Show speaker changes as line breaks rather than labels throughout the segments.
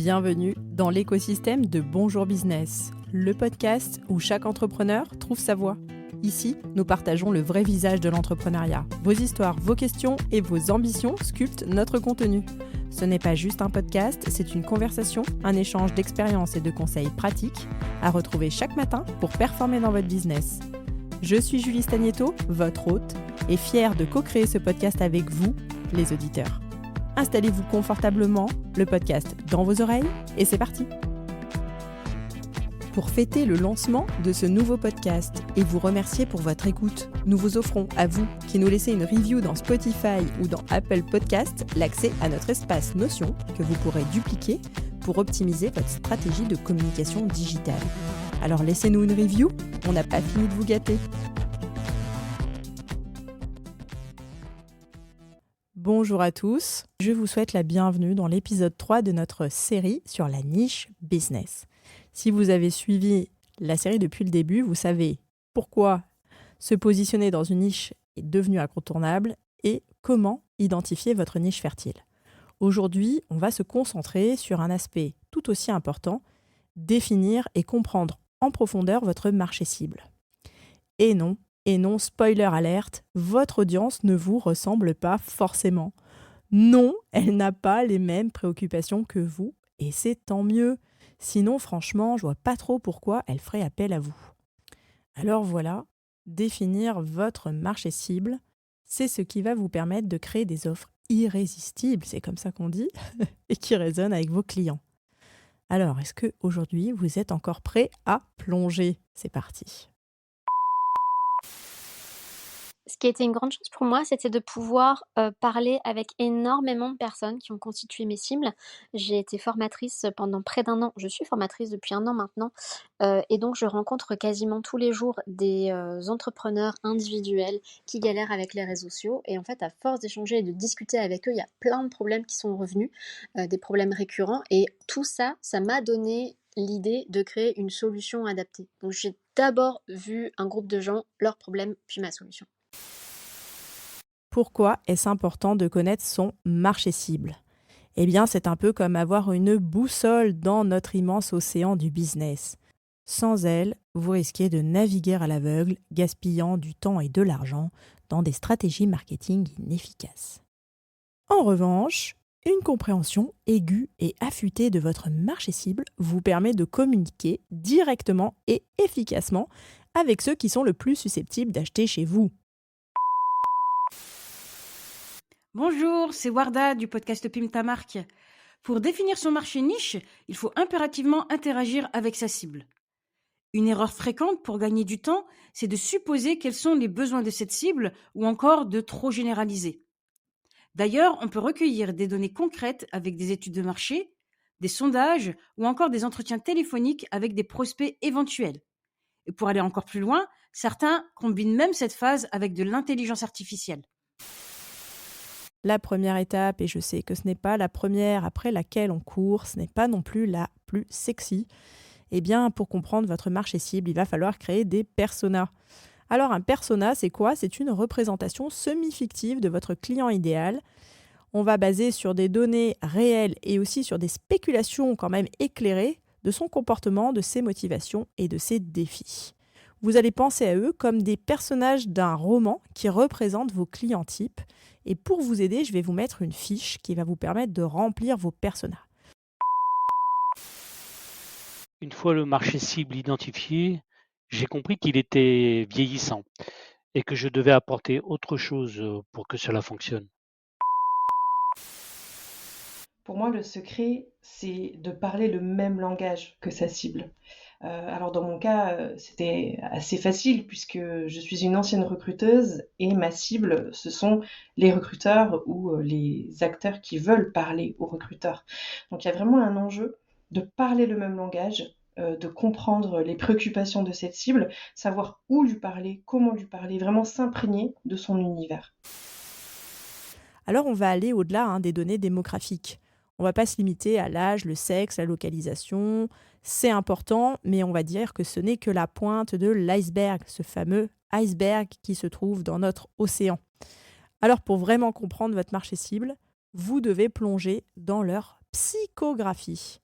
Bienvenue dans l'écosystème de Bonjour Business, le podcast où chaque entrepreneur trouve sa voie. Ici, nous partageons le vrai visage de l'entrepreneuriat. Vos histoires, vos questions et vos ambitions sculptent notre contenu. Ce n'est pas juste un podcast, c'est une conversation, un échange d'expériences et de conseils pratiques à retrouver chaque matin pour performer dans votre business. Je suis Julie Stagnetto, votre hôte, et fière de co-créer ce podcast avec vous, les auditeurs. Installez-vous confortablement, le podcast dans vos oreilles, et c'est parti. Pour fêter le lancement de ce nouveau podcast et vous remercier pour votre écoute, nous vous offrons à vous qui nous laissez une review dans Spotify ou dans Apple Podcast l'accès à notre espace Notion que vous pourrez dupliquer pour optimiser votre stratégie de communication digitale. Alors laissez-nous une review, on n'a pas fini de vous gâter. Bonjour à tous, je vous souhaite la bienvenue dans l'épisode 3 de notre série sur la niche business. Si vous avez suivi la série depuis le début, vous savez pourquoi se positionner dans une niche est devenu incontournable et comment identifier votre niche fertile. Aujourd'hui, on va se concentrer sur un aspect tout aussi important, définir et comprendre en profondeur votre marché cible. Et non, spoiler alerte, votre audience ne vous ressemble pas forcément. Non, elle n'a pas les mêmes préoccupations que vous, et c'est tant mieux. Sinon, franchement, je vois pas trop pourquoi elle ferait appel à vous. Alors voilà, définir votre marché cible, c'est ce qui va vous permettre de créer des offres irrésistibles, c'est comme ça qu'on dit, et qui résonnent avec vos clients. Alors, est-ce qu'aujourd'hui, vous êtes encore prêt à plonger ? C'est parti.
Ce qui a été une grande chose pour moi, c'était de pouvoir parler avec énormément de personnes qui ont constitué mes cibles. J'ai été formatrice pendant près d'1 an. Je suis formatrice depuis 1 an maintenant. Et donc, je rencontre quasiment tous les jours des entrepreneurs individuels qui galèrent avec les réseaux sociaux. Et en fait, à force d'échanger et de discuter avec eux, il y a plein de problèmes qui sont revenus, des problèmes récurrents. Et tout ça, ça m'a donné l'idée de créer une solution adaptée. Donc, j'ai d'abord vu un groupe de gens, leurs problèmes, puis ma solution.
Pourquoi est-ce important de connaître son marché cible ? Eh bien, c'est un peu comme avoir une boussole dans notre immense océan du business. Sans elle, vous risquez de naviguer à l'aveugle, gaspillant du temps et de l'argent dans des stratégies marketing inefficaces. En revanche, une compréhension aiguë et affûtée de votre marché cible vous permet de communiquer directement et efficacement avec ceux qui sont le plus susceptibles d'acheter chez vous.
Bonjour, c'est Warda du podcast Pim ta marque. Pour définir son marché niche, il faut impérativement interagir avec sa cible. Une erreur fréquente pour gagner du temps, c'est de supposer quels sont les besoins de cette cible ou encore de trop généraliser. D'ailleurs, on peut recueillir des données concrètes avec des études de marché, des sondages ou encore des entretiens téléphoniques avec des prospects éventuels. Et pour aller encore plus loin, certains combinent même cette phase avec de l'intelligence artificielle.
La première étape, et je sais que ce n'est pas la première après laquelle on court, ce n'est pas non plus la plus sexy, eh bien pour comprendre votre marché cible, il va falloir créer des personas. Alors un persona, c'est quoi ? C'est une représentation semi-fictive de votre client idéal. On va baser sur des données réelles et aussi sur des spéculations quand même éclairées de son comportement, de ses motivations et de ses défis. Vous allez penser à eux comme des personnages d'un roman qui représentent vos clients types. Et pour vous aider, je vais vous mettre une fiche qui va vous permettre de remplir vos personas.
Une fois le marché cible identifié, j'ai compris qu'il était vieillissant et que je devais apporter autre chose pour que cela fonctionne.
Pour moi, le secret, c'est de parler le même langage que sa cible. Alors dans mon cas, c'était assez facile puisque je suis une ancienne recruteuse et ma cible, ce sont les recruteurs ou les acteurs qui veulent parler aux recruteurs. Donc il y a vraiment un enjeu de parler le même langage, de comprendre les préoccupations de cette cible, savoir où lui parler, comment lui parler, vraiment s'imprégner de son univers.
Alors on va aller au-delà des données démographiques. On ne va pas se limiter à l'âge, le sexe, la localisation. C'est important, mais on va dire que ce n'est que la pointe de l'iceberg, ce fameux iceberg qui se trouve dans notre océan. Alors pour vraiment comprendre votre marché cible, vous devez plonger dans leur psychographie.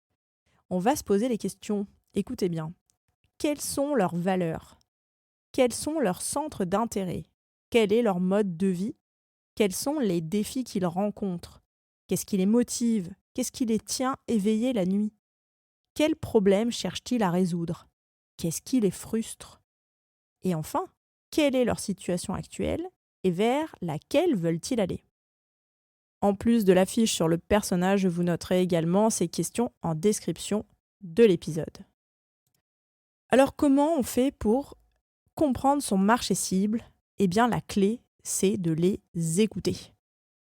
On va se poser les questions. Écoutez bien. Quelles sont leurs valeurs? Quels sont leurs centres d'intérêt? Quel est leur mode de vie? Quels sont les défis qu'ils rencontrent? Qu'est-ce qui les motive? Qu'est-ce qui les tient éveillés la nuit? Quels problèmes cherchent-ils à résoudre? Qu'est-ce qui les frustre? Et enfin, quelle est leur situation actuelle et vers laquelle veulent-ils aller? En plus de la fiche sur le personnage, je vous noterai également ces questions en description de l'épisode. Alors comment on fait pour comprendre son marché cible? Eh bien la clé, c'est de les écouter.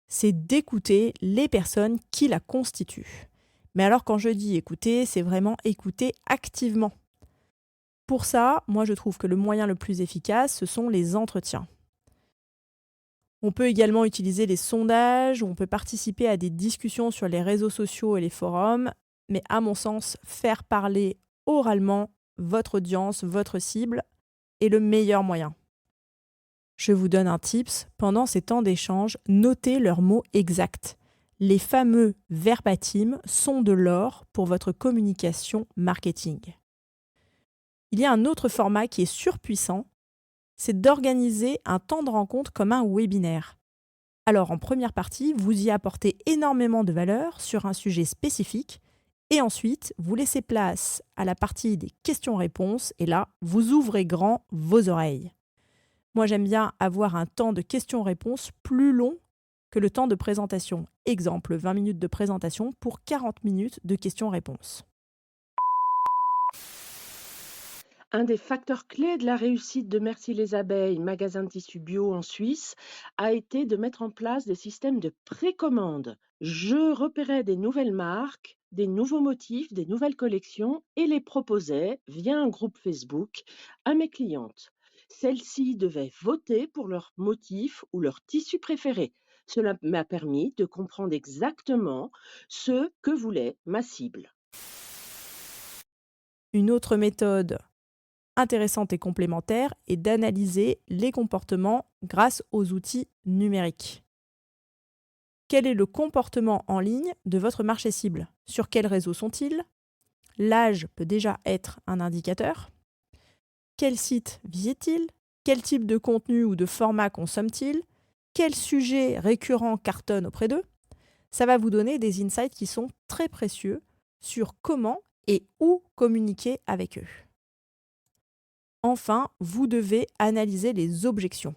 C'est d'écouter les personnes qui la constituent. Mais alors quand je dis écouter, c'est vraiment écouter activement. Pour ça, moi je trouve que le moyen le plus efficace, ce sont les entretiens. On peut également utiliser les sondages, ou on peut participer à des discussions sur les réseaux sociaux et les forums, mais à mon sens, faire parler oralement votre audience, votre cible, est le meilleur moyen. Je vous donne un tips, pendant ces temps d'échange, notez leurs mots exacts. Les fameux verbatim sont de l'or pour votre communication marketing. Il y a un autre format qui est surpuissant, c'est d'organiser un temps de rencontre comme un webinaire. Alors en première partie, vous y apportez énormément de valeur sur un sujet spécifique et ensuite vous laissez place à la partie des questions-réponses et là, vous ouvrez grand vos oreilles. Moi j'aime bien avoir un temps de questions-réponses plus long que le temps de présentation. Exemple, 20 minutes de présentation pour 40 minutes de questions-réponses.
Un des facteurs clés de la réussite de Merci les Abeilles, magasin de tissus bio en Suisse, a été de mettre en place des systèmes de précommande. Je repérais des nouvelles marques, des nouveaux motifs, des nouvelles collections et les proposais via un groupe Facebook à mes clientes. Celles-ci devaient voter pour leur motif ou leur tissu préféré. Cela m'a permis de comprendre exactement ce que voulait ma cible.
Une autre méthode intéressante et complémentaire est d'analyser les comportements grâce aux outils numériques. Quel est le comportement en ligne de votre marché cible? Sur quels réseaux sont-ils? L'âge peut déjà être un indicateur. Quel site visitent-ils? Quel type de contenu ou de format consomment-ils? Quels sujets récurrents cartonnent auprès d'eux? Ça va vous donner des insights qui sont très précieux sur comment et où communiquer avec eux. Enfin, vous devez analyser les objections.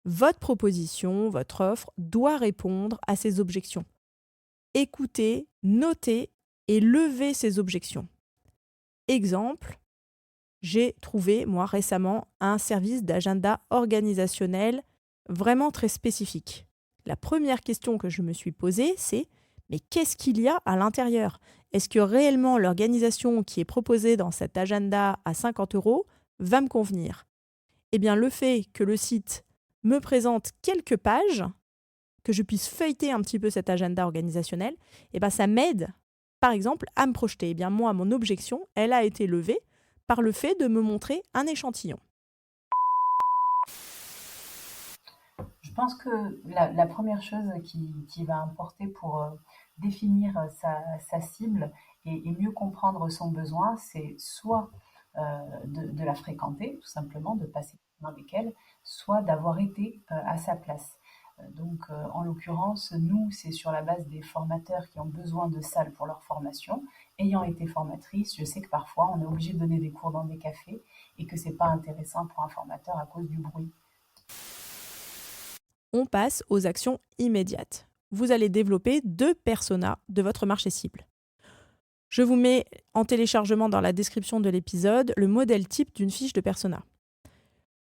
Votre proposition, votre offre doit répondre à ces objections. Écoutez, notez et levez ces objections. Exemple, j'ai trouvé, moi, récemment, un service d'agenda organisationnel vraiment très spécifique. La première question que je me suis posée, c'est « Mais qu'est-ce qu'il y a à l'intérieur? Est-ce que réellement l'organisation qui est proposée dans cet agenda à 50 € va me convenir ?» Eh bien, le fait que le site me présente quelques pages, que je puisse feuilleter un petit peu cet agenda organisationnel, eh bien, ça m'aide, par exemple, à me projeter. Eh bien, moi, mon objection, elle a été levée par le fait de me montrer un échantillon.
Je pense que la première chose qui va importer pour définir sa cible et mieux comprendre son besoin, c'est soit de la fréquenter, tout simplement, de passer du temps avec elle, soit d'avoir été à sa place. Donc, en l'occurrence, nous, c'est sur la base des formateurs qui ont besoin de salles pour leur formation. Ayant été formatrice, je sais que parfois, on est obligé de donner des cours dans des cafés et que c'est pas intéressant pour un formateur à cause du bruit.
On passe aux actions immédiates. Vous allez développer 2 personas de votre marché cible. Je vous mets en téléchargement dans la description de l'épisode le modèle type d'une fiche de persona.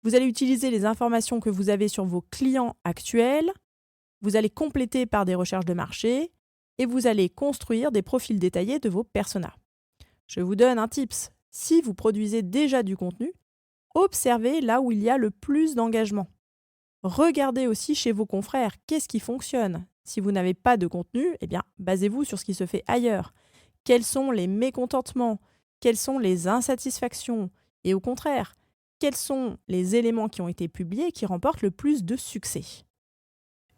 Vous allez utiliser les informations que vous avez sur vos clients actuels, vous allez compléter par des recherches de marché et vous allez construire des profils détaillés de vos personas. Je vous donne un tips. Si vous produisez déjà du contenu, observez là où il y a le plus d'engagement. Regardez aussi chez vos confrères qu'est-ce qui fonctionne. Si vous n'avez pas de contenu, eh bien, basez-vous sur ce qui se fait ailleurs. Quels sont les mécontentements? Quelles sont les insatisfactions? Et au contraire, quels sont les éléments qui ont été publiés qui remportent le plus de succès?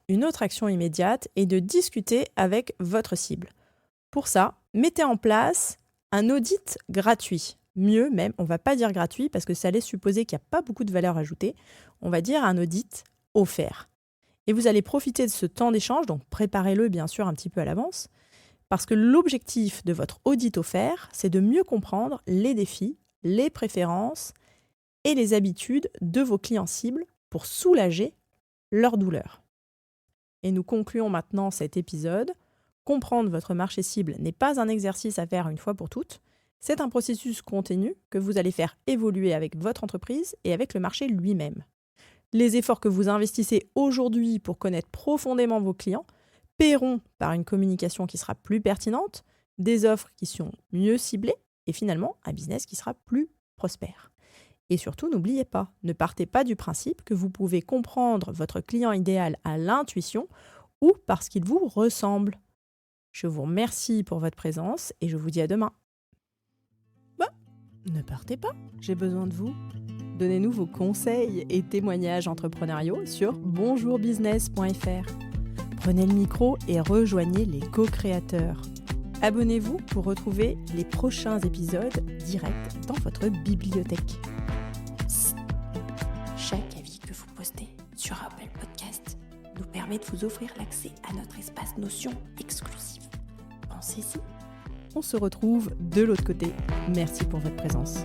Une autre action immédiate est de discuter avec votre cible. Pour ça, mettez en place Un audit gratuit. Mieux même, on ne va pas dire gratuit parce que ça laisse supposer qu'il n'y a pas beaucoup de valeur ajoutée. On va dire un audit offert. Et vous allez profiter de ce temps d'échange, donc préparez-le bien sûr un petit peu à l'avance, parce que l'objectif de votre audit offert, c'est de mieux comprendre les défis, les préférences et les habitudes de vos clients cibles pour soulager leur douleur. Et nous concluons maintenant cet épisode. Comprendre votre marché cible n'est pas un exercice à faire une fois pour toutes. C'est un processus continu que vous allez faire évoluer avec votre entreprise et avec le marché lui-même. Les efforts que vous investissez aujourd'hui pour connaître profondément vos clients paieront par une communication qui sera plus pertinente, des offres qui sont mieux ciblées et finalement un business qui sera plus prospère. Et surtout, n'oubliez pas, ne partez pas du principe que vous pouvez comprendre votre client idéal à l'intuition ou parce qu'il vous ressemble. Je vous remercie pour votre présence et je vous dis à demain. Ne partez pas, j'ai besoin de vous. Donnez-nous vos conseils et témoignages entrepreneuriaux sur bonjourbusiness.fr. Prenez le micro et rejoignez les co-créateurs. Abonnez-vous pour retrouver les prochains épisodes directs dans votre bibliothèque. Psst. Chaque avis que vous postez sur Apple Podcast nous permet de vous offrir l'accès à notre espace Notion exclusif. Pensez-y. On se retrouve de l'autre côté. Merci pour votre présence.